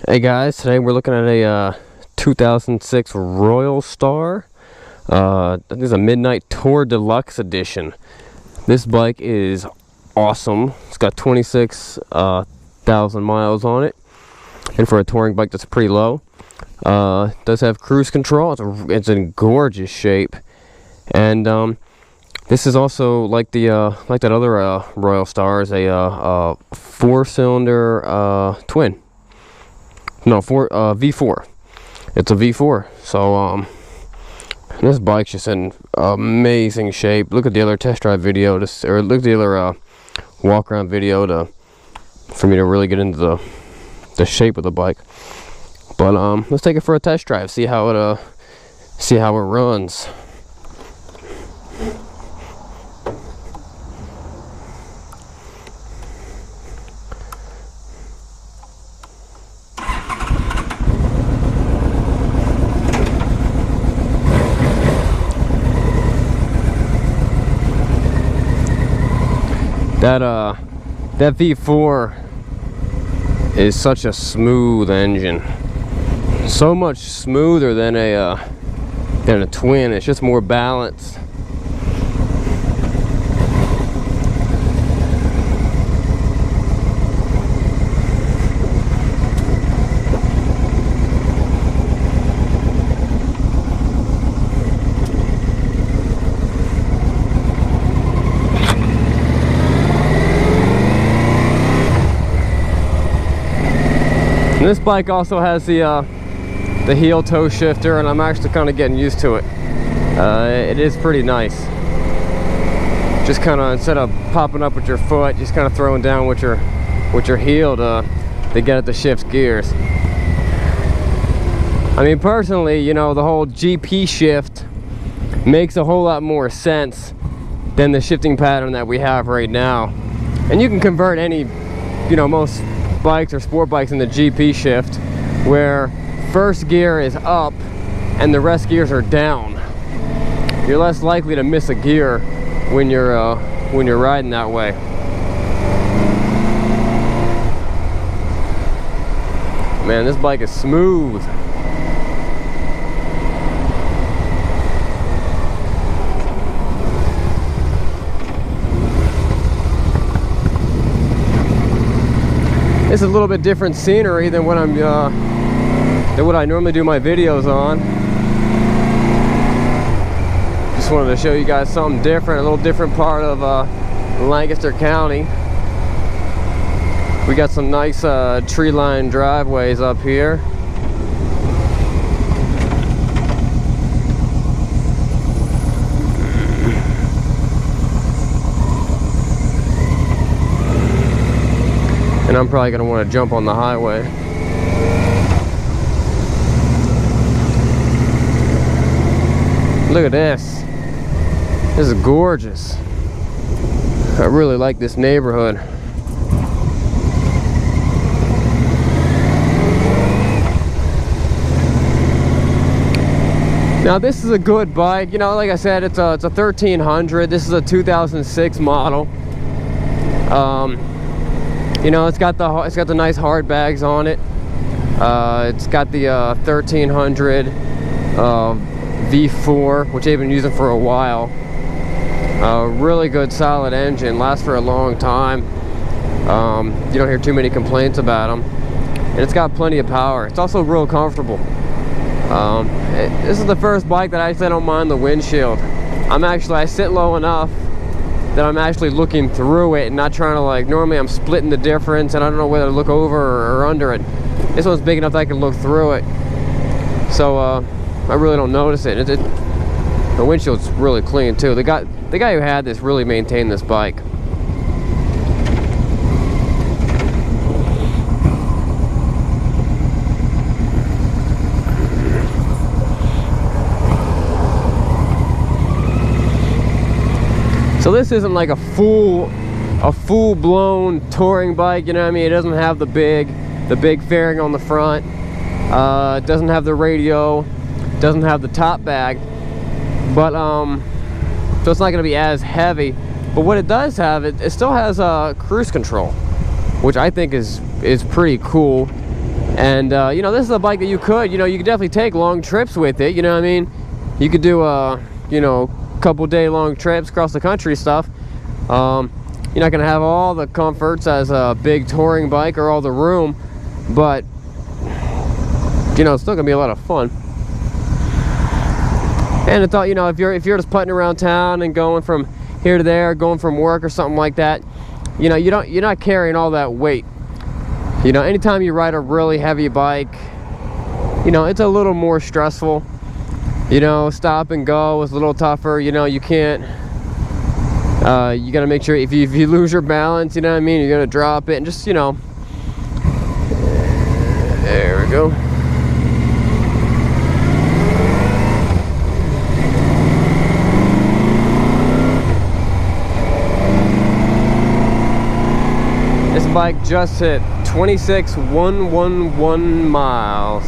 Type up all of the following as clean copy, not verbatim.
Hey guys, today we're looking at a 2006 Royal Star. This is a Midnight Tour Deluxe Edition. This bike is awesome. It's got 26,000 miles on it, and for a touring bike that's pretty low. It does have cruise control. It's in gorgeous shape, and this is also like that other Royal Star, is a 4-cylinder twin. No, V4. It's a V4. So this bike's just in amazing shape. Look at the other test drive video, or look at the other walk around video for me to really get into the shape of the bike. But let's take it for a test drive. See how it runs. That V4 is such a smooth engine, so much smoother than a twin. It's just more balanced. And this bike also has the heel toe shifter, and I'm actually kind of getting used to it. It is pretty nice. Just kind of, instead of popping up with your foot, just kind of throwing down with your heel to get it to shift gears. I mean, personally, you know, the whole GP shift makes a whole lot more sense than the shifting pattern that we have right now. And you can convert any, you know, most bikes or sport bikes in the GP shift, where first gear is up and the rest gears are down. You're less likely to miss a gear when you're riding that way. Man, this bike is smooth. It's a little bit different scenery than what I normally do my videos on. Just wanted to show you guys something different, a little different part of Lancaster County. We got some nice tree-lined driveways up here. And I'm probably going to want to jump on the highway. Look at this. This is gorgeous. I really like this neighborhood. Now this is a good bike. You know, like I said, it's a 1300. This is a 2006 model. You know, it's got the nice hard bags on it. It's got the 1300 V4, which I've been using for a while. Really good, solid engine. Lasts for a long time. You don't hear too many complaints about them, and it's got plenty of power. It's also real comfortable. This is the first bike that I actually don't mind the windshield. I sit low enough that I'm actually looking through it and not trying to, like, normally I'm splitting the difference and I don't know whether to look over or under it. This one's big enough that I can look through it, so I really don't notice it. The windshield's really clean too. The guy who had this really maintained this bike. So this isn't like a full-blown touring bike, you know what I mean? It doesn't have the big fairing on the front. It doesn't have the radio, doesn't have the top bag, but so it's not going to be as heavy. But what it does have, it still has cruise control, which I think is pretty cool. And you know, this is a bike that you could definitely take long trips with it. You know what I mean? You could do you know, couple day long trips across the country stuff. You're not gonna have all the comforts as a big touring bike or all the room, but you know, it's still gonna be a lot of fun. And I thought, you know, if you're just putting around town and going from here to there, going from work or something like that, you know, you're not carrying all that weight. You know, anytime you ride a really heavy bike, you know, it's a little more stressful. You know, stop and go is a little tougher. You know, you can't, you gotta make sure if you lose your balance, you know what I mean, you're gonna drop it, and just, you know, there we go. This bike just hit 26,111 miles.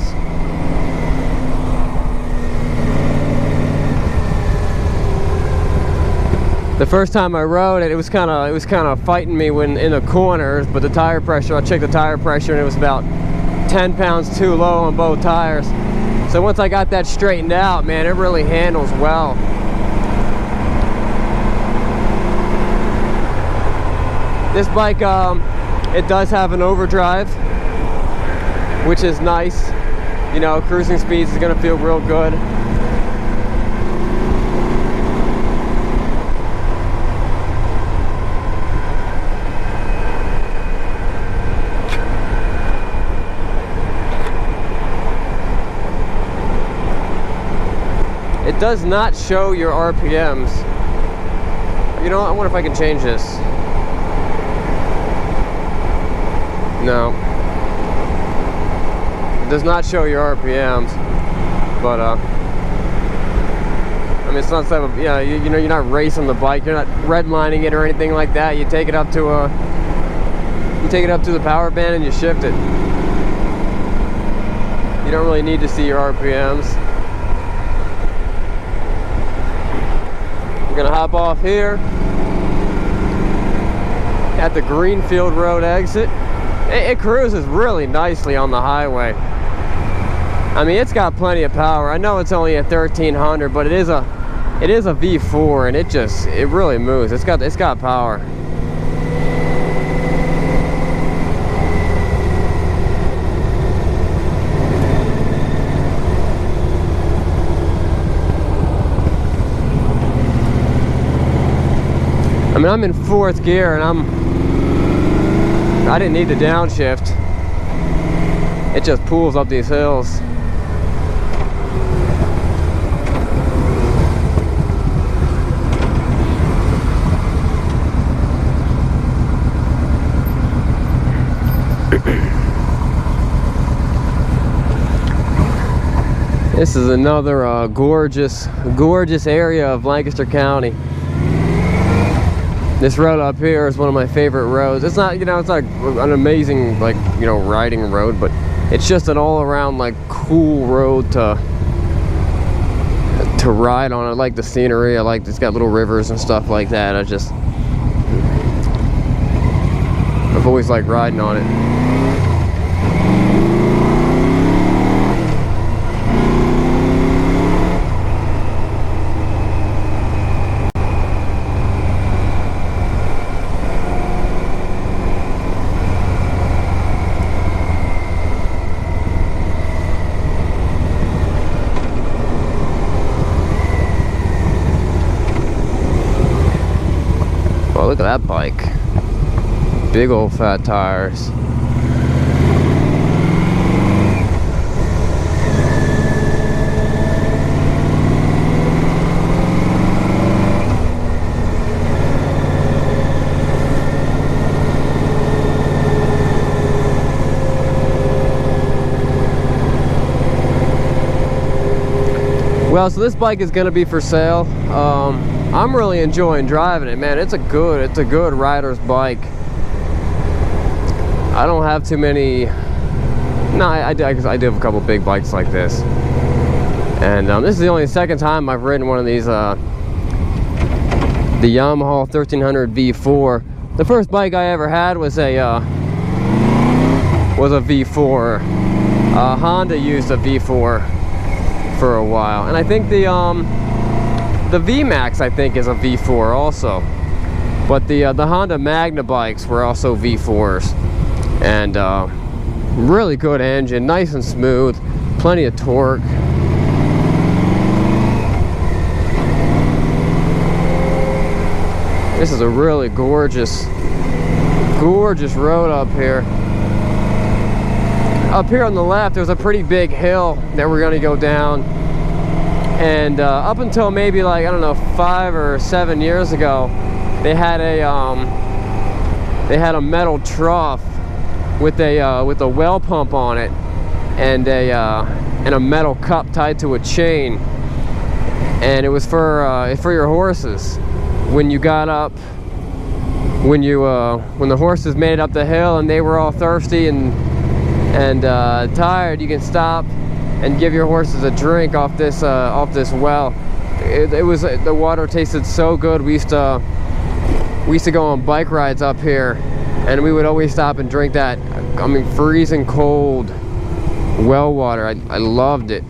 The first time I rode it, it was kind of fighting me when in the corners, but the tire pressure, I checked the tire pressure and it was about 10 pounds too low on both tires. So once I got that straightened out, man, it really handles well. This bike, it does have an overdrive, which is nice. You know, cruising speeds is gonna feel real good. It does not show your RPMs. You know, I wonder if I can change this. No. It does not show your RPMs. But, I mean, it's not type of, yeah, you know, you're not racing the bike. You're not redlining it or anything like that. You take it up to the power band and you shift it. You don't really need to see your RPMs. I'm gonna hop off here at the Greenfield Road exit. It cruises really nicely on the highway. I mean, it's got plenty of power. I know it's only a 1300, but it is a V4, and it really moves. It's got power. I mean, I'm in 4th gear, and I didn't need the downshift. It just pulls up these hills. This is another gorgeous area of Lancaster County. This road up here is one of my favorite roads. It's not, you know, it's not an amazing, like, you know, riding road, but it's just an all-around, like, cool road to ride on. I like the scenery. I like, it's got little rivers and stuff like that. I've always liked riding on it. Look at that bike. Big old fat tires. Well, so this bike is going to be for sale. I'm really enjoying driving it, man. It's a good rider's bike. I don't have too many. No, I do have a couple big bikes like this, and this is the only second time I've ridden one of these. The Yamaha 1300 V4. The first bike I ever had was a was a V4. Honda used a V4 for a while, and I think the VMAX I think is a V4 also. But the Honda Magna bikes were also V4s, and really good engine, nice and smooth, plenty of torque. This is a really gorgeous road up here. Up here on the left, there's a pretty big hill that we're gonna go down. And up until maybe, like, I don't know, 5 or 7 years ago, they had a metal trough with a well pump on it, and a metal cup tied to a chain, and it was for your horses. When you got up, when the horses made it up the hill and they were all thirsty and tired, you can stop and give your horses a drink off this well. It was, the water tasted so good. We used to go on bike rides up here, and we would always stop and drink that. I mean, freezing cold well water. I loved it.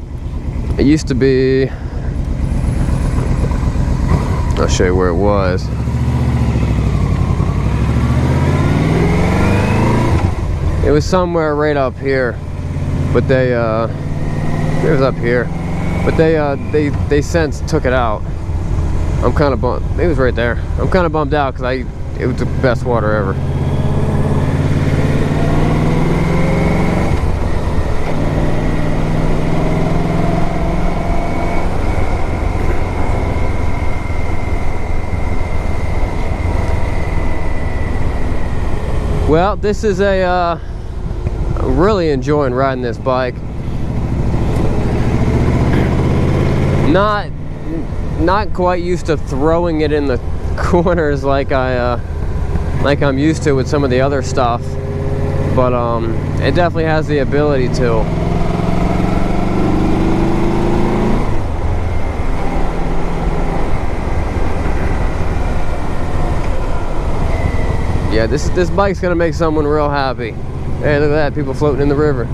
It used to be, I'll show you where it was. It was somewhere right up here, but it was up here, but they since took it out. I'm kind of bummed. It was right there. I'm kind of bummed out because it was the best water ever. Well, this is I'm really enjoying riding this bike. Not quite used to throwing it in the corners like I'm used to with some of the other stuff, but it definitely has the ability to. Yeah, this bike's gonna make someone real happy. Hey, look at that, people floating in the river.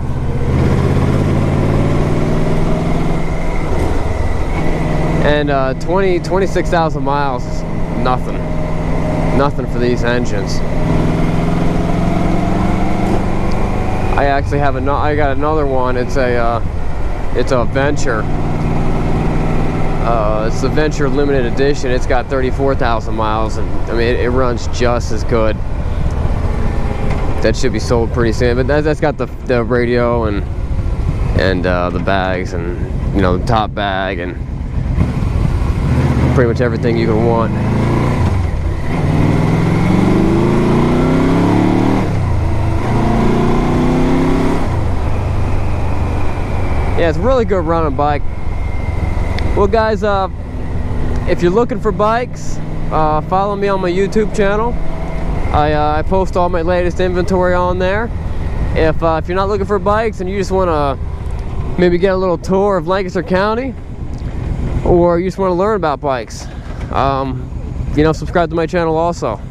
And 26,000 miles is nothing for these engines. I actually have I got another one. It's a Venture. It's the Venture limited edition. It's got 34,000 miles, and I mean it runs just as good. That should be sold pretty soon. But that's got the radio and the bags, and you know, the top bag, and pretty much everything you can want. Yeah, it's a really good running bike. Well guys, if you're looking for bikes, follow me on my YouTube channel. I post all my latest inventory on there. If you're not looking for bikes and you just want to maybe get a little tour of Lancaster County, or you just want to learn about bikes, you know, subscribe to my channel also.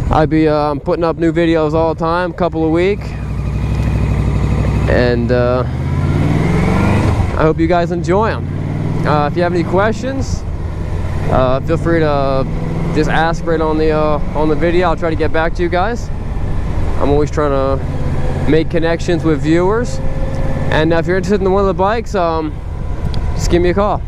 I'll be putting up new videos all the time, a couple a week, and I hope you guys enjoy them. If you have any questions, feel free to just ask right on the video. I'll try to get back to you guys. I'm always trying to make connections with viewers, and if you're interested in one of the bikes, just give me a call.